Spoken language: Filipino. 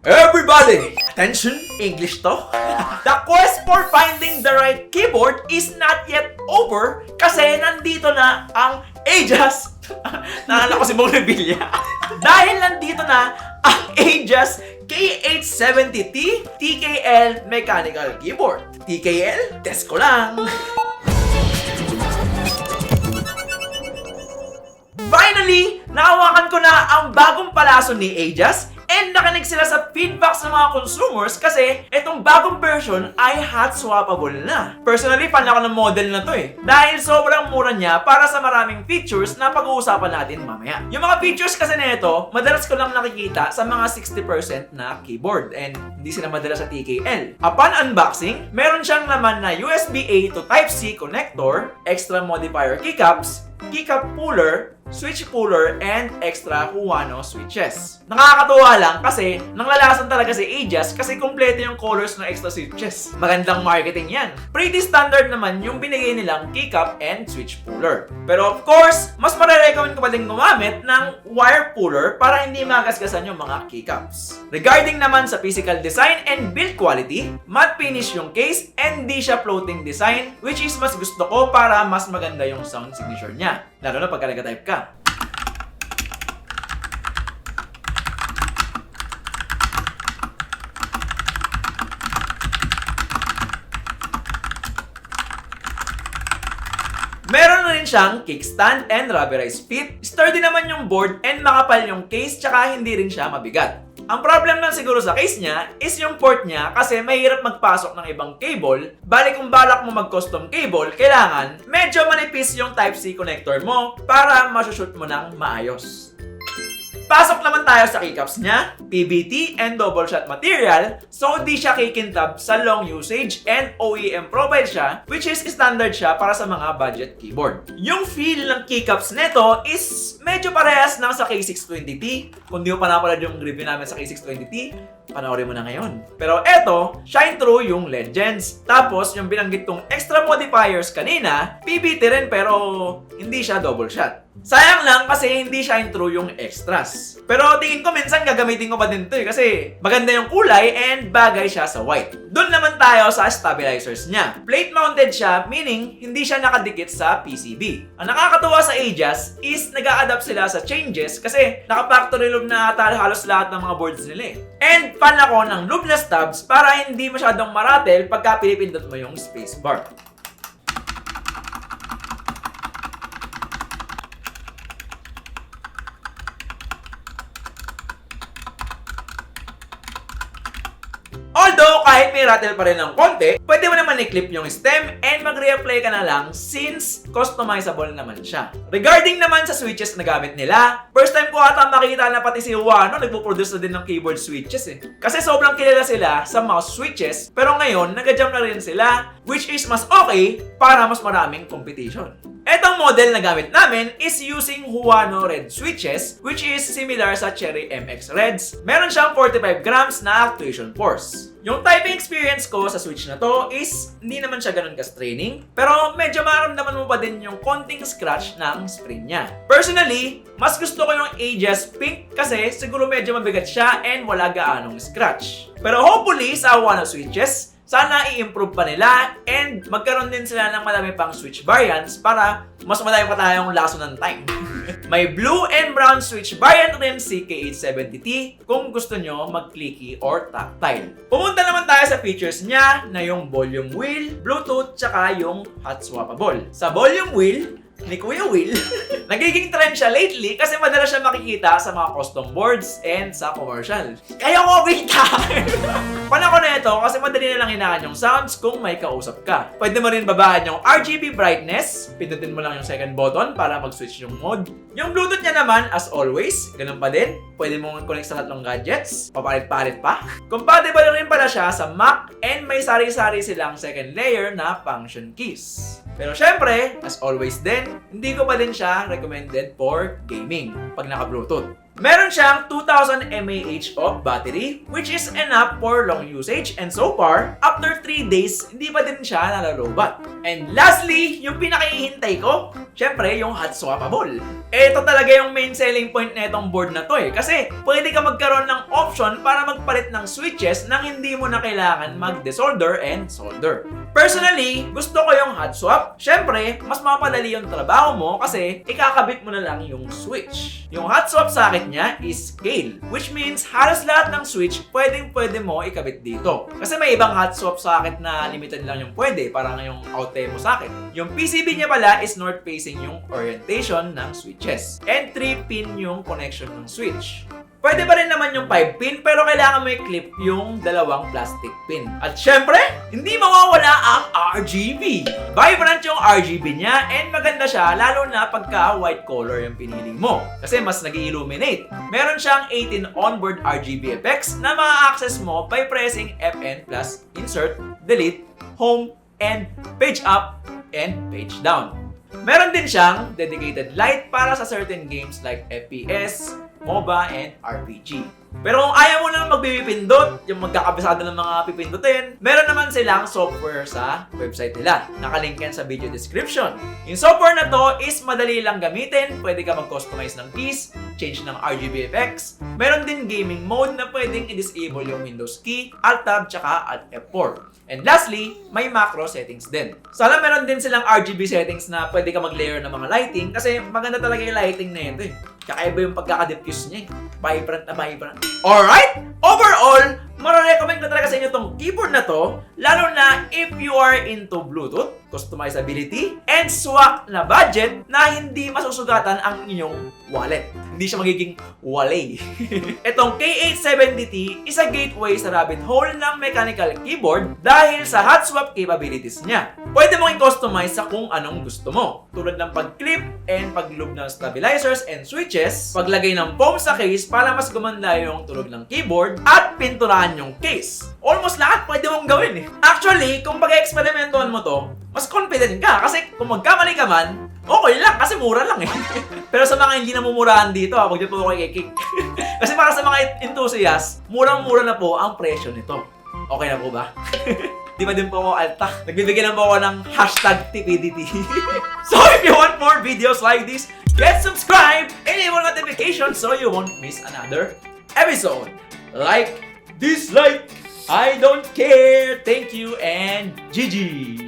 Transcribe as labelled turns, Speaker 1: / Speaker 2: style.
Speaker 1: Everybody! Attention! English to? The quest for finding the right keyboard is not yet over kasi nandito na ang Ajas. Naalala ko si Bong Revilla. Dahil nandito na ang Ajas K870T TKL Mechanical Keyboard. TKL? Test ko lang. Finally, nahawakan ko na ang bagong palaso ni Ajas and nakinig sila sa feedback sa mga consumers kasi itong bagong version ay hot swappable na. Personally, fan ako ng model na to dahil sobrang mura niya para sa maraming features na pag-uusapan natin mamaya. Yung mga features kasi nito, madalas ko lang nakikita sa mga 60% na keyboard and hindi sila madalas sa TKL. Upon unboxing, meron siyang laman na USB-A to Type-C connector, extra modifier keycaps, keycap puller, switch puller, and extra Huano switches. Nakakatuwa lang kasi nanglalasan talaga si Ajas kasi kompleto yung colors ng extra switches. Magandang marketing yan. Pretty standard naman yung binigay nilang keycap and switch puller. Pero of course, mas marirecommend ko pa din gumamit ng wire puller para hindi magasgasan yung mga keycaps. Regarding naman sa physical design and build quality, matte finish yung case and di siya floating design, which is mas gusto ko para mas maganda yung sound signature niya. Lalo na pagka nag-type ka. Meron na rin siyang kickstand and rubberized feet. Sturdy naman yung board and makapal yung case tsaka hindi rin siya mabigat. Ang problem lang siguro sa case niya is yung port niya kasi mahirap magpasok ng ibang cable. Bali kung balak mo mag-custom cable, kailangan medyo manipis yung Type-C connector mo para masushoot mo ng maayos. Pasok naman tayo sa keycaps niya, PBT and double shot material, so di siya kikintab sa long usage and OEM profile siya, which is standard siya para sa mga budget keyboard. Yung feel ng keycaps nito is medyo parehas ng sa K620T. Kung di mo pa napanood yung review namin sa K620T, panoorin mo na ngayon. Pero eto, shine through yung Legends. Tapos yung binanggit kong extra modifiers kanina, PBT rin pero hindi siya double shot. Sayang lang kasi hindi shine through yung extras. Pero tingin ko minsan gagamitin ko pa din to kasi maganda yung kulay and bagay siya sa white. Doon naman tayo sa stabilizers niya. Plate mounted siya, meaning hindi siya nakadikit sa PCB. Ang nakakatuwa sa Ajas is nag-a-adapt sila sa changes kasi naka-factory loop na ata halos lahat ng mga boards nila And fan ako ng loopless tabs para hindi masyadong maratel pagka pinipindot mo yung spacebar. Although, kahit may rattle pa rin ng konti, pwede mo naman i-clip yung stem and mag-reapply ka na lang since customizable naman siya. Regarding naman sa switches na gamit nila, first time ko ata makita na pati si Huano nagpo-produce na din ng keyboard switches Kasi sobrang kilala sila sa mouse switches, pero ngayon, nag-jump na rin sila, which is mas okay para mas maraming competition. Etong model na gamit namin is using Huano Red switches, which is similar sa Cherry MX Reds. Meron siyang 45 grams na actuation force. Yung typing experience ko sa switch na to is hindi naman siya ganun ka-straining, pero medyo maramdaman mo pa din yung konting scratch ng spring niya. Personally, mas gusto ko yung Ajas Pink kasi siguro medyo mabigat siya and wala gaanong scratch. Pero hopefully sa Huano switches, sana i-improve pa nila and magkaroon din sila ng marami pang switch variants para mas madami pa tayong laso ng time. May blue and brown switch variant rin si K870T kung gusto nyo mag-clicky or tactile. Pumunta naman tayo sa features niya na yung volume wheel, Bluetooth, tsaka yung hot swappable. Sa volume wheel, ni Kuya Will, nagiging trend siya lately kasi madalas siya makikita sa mga custom boards and sa commercial. Kaya ko kita! Panako na ito kasi madali na lang hinaan yung sounds kung may kausap ka. Pwede mo rin babaan yung RGB brightness, pindutin mo lang yung second button para mag-switch yung mode. Yung Bluetooth niya naman, as always, ganun pa din. Pwede mong connect sa tatlong gadgets, papalit-palit pa. Compatible rin pala siya sa Mac and may sari-sari silang second layer na function keys. Pero syempre, as always din, hindi ko pa din siya recommended for gaming pag naka-Bluetooth. Meron siyang 2000 mAh of battery, which is enough for long usage, and so far, after 3 days, hindi pa din siya nalalobat. And lastly, yung pinakihintay ko, syempre, yung hot swappable. Ito talaga yung main selling point na itong board na to kasi pwede ka magkaroon ng option para magpalit ng switches nang hindi mo na kailangan mag-desolder and solder. Personally, gusto ko yung hot swap. Syempre, mas mapadali yung trabaho mo kasi ikakabit mo na lang yung switch. Yung hot swap socket niya is scale, which means halos lahat ng switch pwede mo ikabit dito. Kasi may ibang hot swap socket na limited lang yung pwede, parang yung Outemo socket. Yung PCB niya pala is north facing yung orientation ng switches. And 3-pin yung connection ng switch. Pwede pa rin naman yung 5-pin pero kailangan mo i-clip yung dalawang plastic pin. At syempre, hindi mawawala ang RGB. Vibrant yung RGB niya and maganda siya lalo na pagka white color yung pinili mo. Kasi mas nag-illuminate. Meron siyang 18 onboard RGB effects na ma-access mo by pressing FN plus insert, delete, home, and page up and page down. Meron din siyang dedicated light para sa certain games like FPS, MOBA, and RPG. Pero kung ayaw mo na magbibipindot, yung magkakabisado ng mga pipindutin, meron naman silang software sa website nila. Nakalink yan sa video description. Yung software na to is madali lang gamitin, pwede ka mag-customize ng keys, change ng RGB effects. Meron din gaming mode na pwedeng i-disable yung Windows key, Alt-Tab, tsaka Alt-F4. And lastly, may macro settings din. Sana meron din silang RGB settings na pwede ka mag-layer ng mga lighting kasi maganda talaga yung lighting na ito Kakaiba yung pagkaka-diffuse niya Vibrant na vibrant. Alright! Overall, mararecommend ko talaga sa inyo tong keyboard na to, lalo na if you are into Bluetooth, customizability, and swak na budget na hindi masusugatan ang inyong wallet. Hindi siya magiging walay. Itong K870T is a gateway sa rabbit hole ng mechanical keyboard dahil sa hot swap capabilities niya. Pwede mong i-customize sa kung anong gusto mo. Tulad ng pag-clip and pag-lube ng stabilizers and switches, paglagay ng foam sa case para mas gumanda yung tunog ng keyboard, at pinturahan yung case. Almost lahat pwede mong gawin Actually, kung pag-experimentuhan mo to, mas confident ka kasi kung magkamali ka man, okay lang kasi mura lang Pero sa mga hindi namumurahan dito, huwag niyo po ako i-kick. Kasi para sa mga enthusiast, murang-mura na po ang presyo nito. Okay na po ba? Di ba din po ako alta? Nagbibigyan na po ako ng #TPDT. So if you want more videos like this, get subscribed, enable notifications so you won't miss another episode. Like, dislike, I don't care. Thank you and GG.